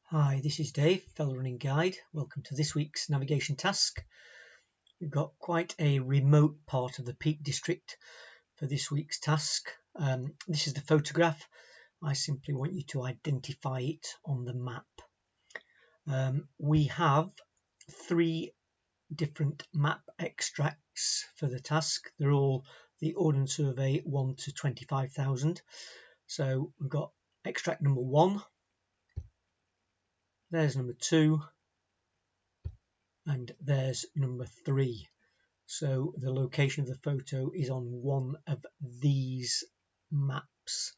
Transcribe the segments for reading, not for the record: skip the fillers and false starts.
Hi, this is Dave, Fell Running Guide. Welcome to this week's navigation task. We've got quite a remote part of the Peak District for this week's task. This is the photograph. I simply want you to identify it on the map. We have 3 different map extracts for the task. They're all the Ordnance Survey 1 to 25,000. So we've got extract number 1. There's number 2. And there's number 3. So the location of the photo is on one of these maps.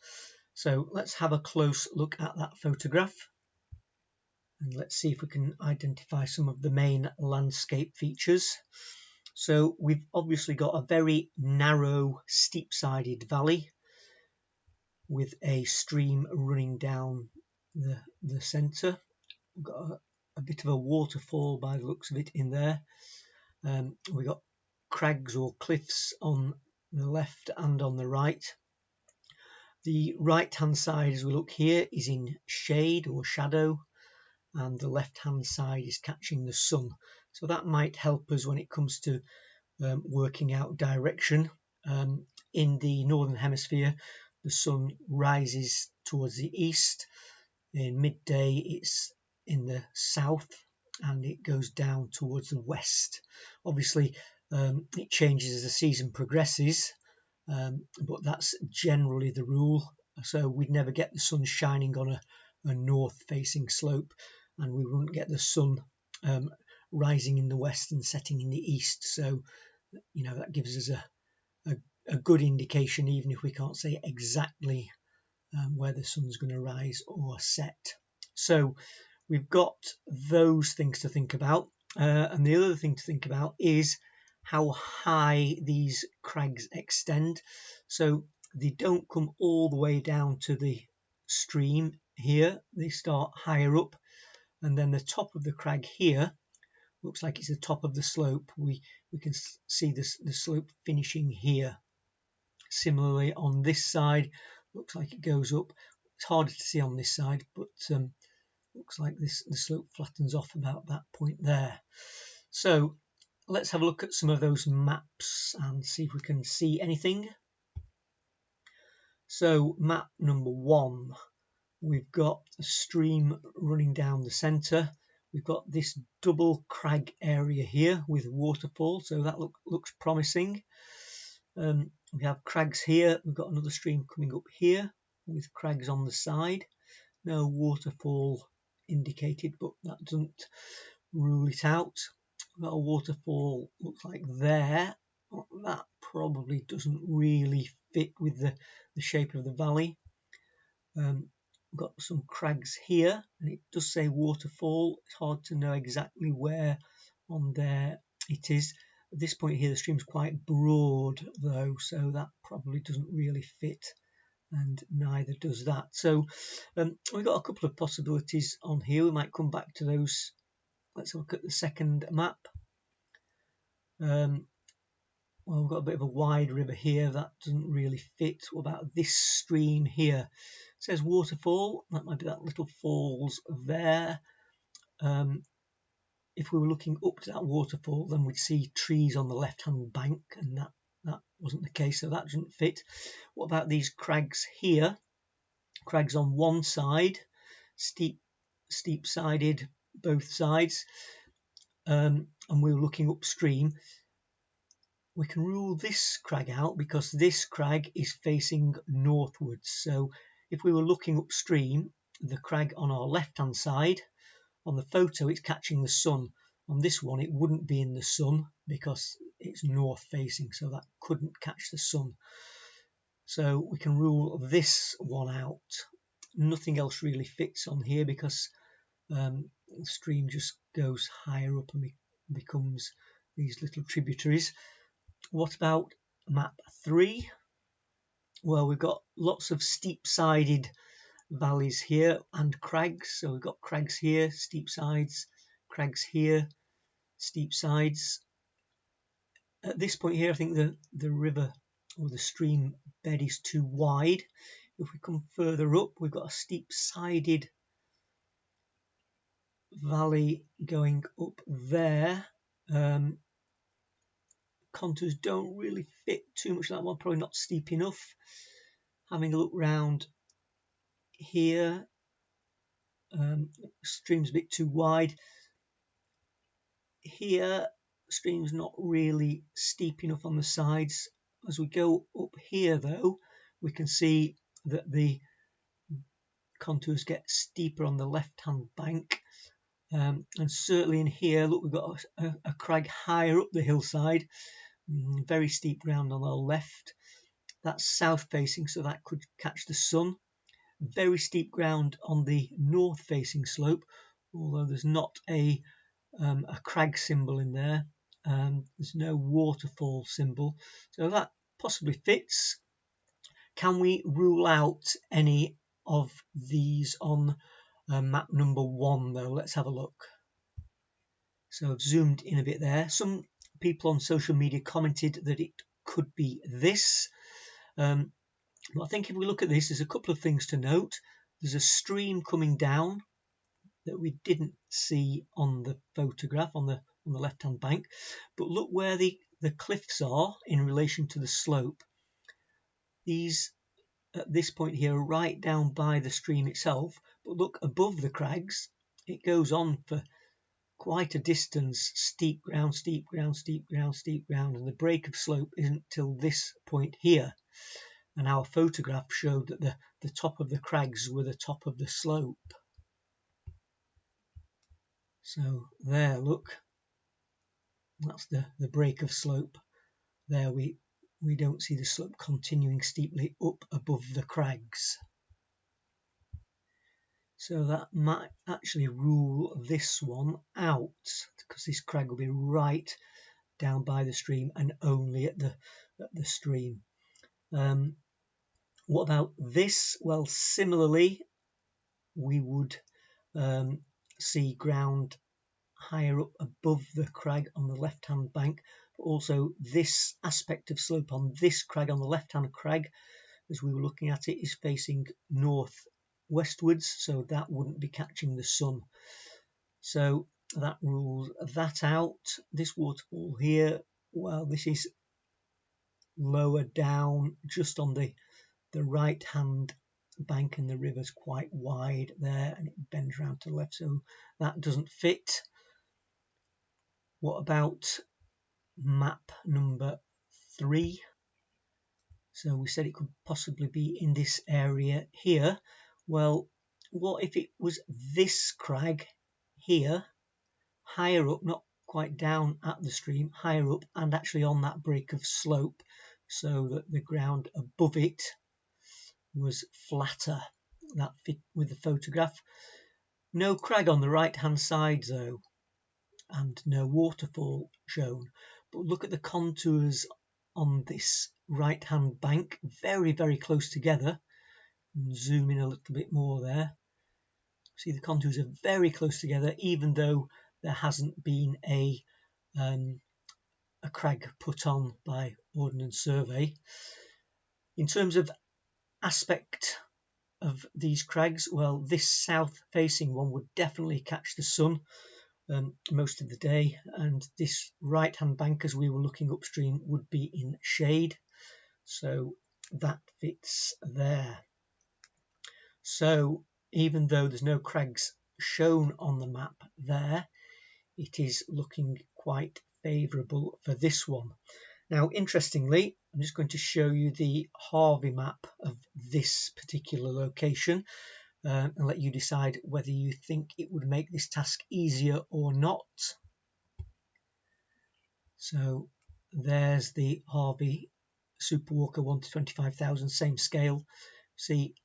So let's have a close look at that photograph and let's see if we can identify some of the main landscape features. So we've obviously got a very narrow, steep-sided valley with a stream running down the centre. We've got a bit of a waterfall by the looks of it in there. We've got crags or cliffs on the left and on the right. The right hand side as we look here is in shade or shadow, and the left hand side is catching the sun, so that might help us when it comes to working out direction. In the northern hemisphere the sun rises towards the east, in midday it's in the south, and it goes down towards the west. Obviously it changes as the season progresses, but that's generally the rule. So we'd never get the sun shining on a north facing slope, and we wouldn't get the sun rising in the west and setting in the east. So that gives us a good indication, even if we can't say exactly where the sun's going to rise or set. So we've got those things to think about, and the other thing to think about is how high these crags extend. So they don't come all the way down to the stream here, they start higher up, and then the top of the crag here looks like it's the top of the slope. We can see the slope finishing here. Similarly on this side, looks like it goes up. It's harder to see on this side, but looks like the slope flattens off about that point there. So let's have a look at some of those maps and see if we can see anything. So map number 1, we've got a stream running down the centre. We've got this double crag area here with waterfall, so that looks promising. We have crags here. We've got another stream coming up here with crags on the side. No waterfall indicated, but that doesn't rule it out. We've got a waterfall, looks like there. That probably doesn't really fit with the shape of the valley. We've got some crags here, and it does say waterfall. It's hard to know exactly where on there it is. At this point here the stream's quite broad though, so that probably doesn't really fit, and neither does that. So we've got a couple of possibilities on here. We might come back to those. Let's look at the second map. Well, we've got a bit of a wide river here, that doesn't really fit. What about this stream here? It says waterfall, that might be that little falls there. If we were looking up to that waterfall, then we'd see trees on the left hand bank, and that wasn't the case, so that doesn't fit. What about these crags here? Crags on one side, steep sided both sides, and we were looking upstream. We can rule this crag out because this crag is facing northwards. So if we were looking upstream, the crag on our left hand side, on the photo it's catching the sun. On this one it wouldn't be in the sun because it's north facing, so that couldn't catch the sun. So we can rule this one out. Nothing else really fits on here because the stream just goes higher up and becomes these little tributaries. What about map 3? Well, we've got lots of steep-sided valleys here and crags. So we've got crags here, steep sides, crags here, steep sides. At this point here, I think the river or the stream bed is too wide. If we come further up, we've got a steep-sided valley going up there. Contours don't really fit too much. That one probably not steep enough. Having a look round here, stream's a bit too wide. Here, stream's not really steep enough on the sides. As we go up here though, we can see that the contours get steeper on the left hand bank, and certainly in here, look, we've got a crag higher up the hillside, very steep ground on our left. That's south facing, so that could catch the sun. Very steep ground on the north facing slope, although there's not a crag symbol in there. There's no waterfall symbol, so that possibly fits. Can we rule out any of these on map number 1 though? Let's have a look. So I've zoomed in a bit there. Some people on social media commented that it could be this. But I think if we look at this, there's a couple of things to note. There's a stream coming down that we didn't see on the photograph on the left-hand bank. But look where the cliffs are in relation to the slope. These at this point here are right down by the stream itself, but look above the crags, it goes on for quite a distance, steep ground, steep ground, steep ground, steep ground, and the break of slope isn't till this point here. And our photograph showed that the top of the crags were the top of the slope. So there, look, that's the break of slope. There we don't see the slope continuing steeply up above the crags. So that might actually rule this one out, because this crag will be right down by the stream and only at the stream. What about this? Well, similarly, we would see ground higher up above the crag on the left-hand bank, but also this aspect of slope on this crag, on the left-hand crag, as we were looking at it, is facing north westwards, so that wouldn't be catching the sun. So that rules that out. This waterfall here, well, this is lower down just on the right hand bank, and the river's quite wide there and it bends round to the left, so that doesn't fit. What about map number 3? So we said it could possibly be in this area here. Well, what if it was this crag here, higher up, not quite down at the stream, higher up and actually on that break of slope, so that the ground above it was flatter? That fit with the photograph. No crag on the right hand side though, and no waterfall shown. But look at the contours on this right hand bank, very, very close together. And zoom in a little bit more there. See, the contours are very close together, even though there hasn't been a crag put on by Ordnance Survey. In terms of aspect of these crags, well, this south facing one would definitely catch the sun most of the day, and this right hand bank, as we were looking upstream, would be in shade, so that fits there. So even though there's no crags shown on the map there, it is looking quite favourable for this one. Now, interestingly, I'm just going to show you the Harvey map of this particular location and let you decide whether you think it would make this task easier or not. So there's the Harvey Superwalker 1 to 25,000, same scale. See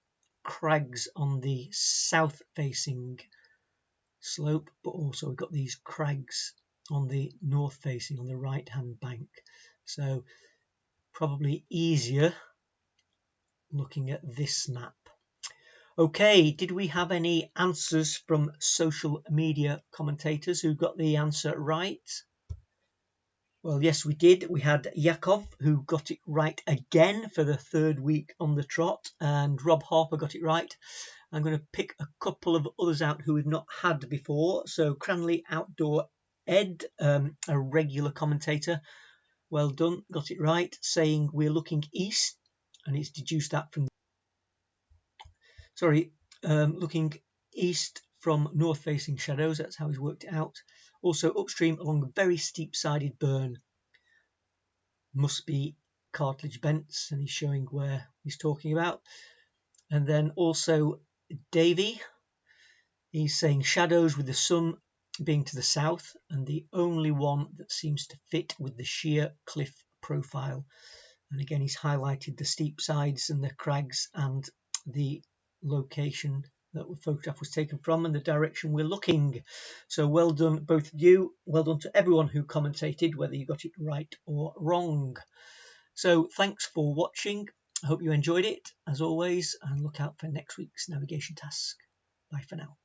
crags on the south facing slope, but also we've got these crags on the north facing, on the right hand bank. So probably easier looking at this map. Okay, did we have any answers from social media commentators who got the answer right? Well, yes, we did. We had Yakov, who got it right again for the third week on the trot, and Rob Harper got it right. I'm going to pick a couple of others out who we've not had before. So Cranley Outdoor Ed, a regular commentator, well done, got it right, saying we're looking east, and it's deduced that from, looking east from north-facing shadows. That's how he's worked it out. Also upstream along a very steep-sided burn. Must be cartilage bents, and he's showing where he's talking about. And then also Davy, he's saying shadows with the sun being to the south, and the only one that seems to fit with the sheer cliff profile. And again, he's highlighted the steep sides and the crags and the location that the photograph was taken from and the direction we're looking. So well done, both of you. Well done to everyone who commentated, whether you got it right or wrong. So thanks for watching. I hope you enjoyed it, as always, and look out for next week's navigation task. Bye for now.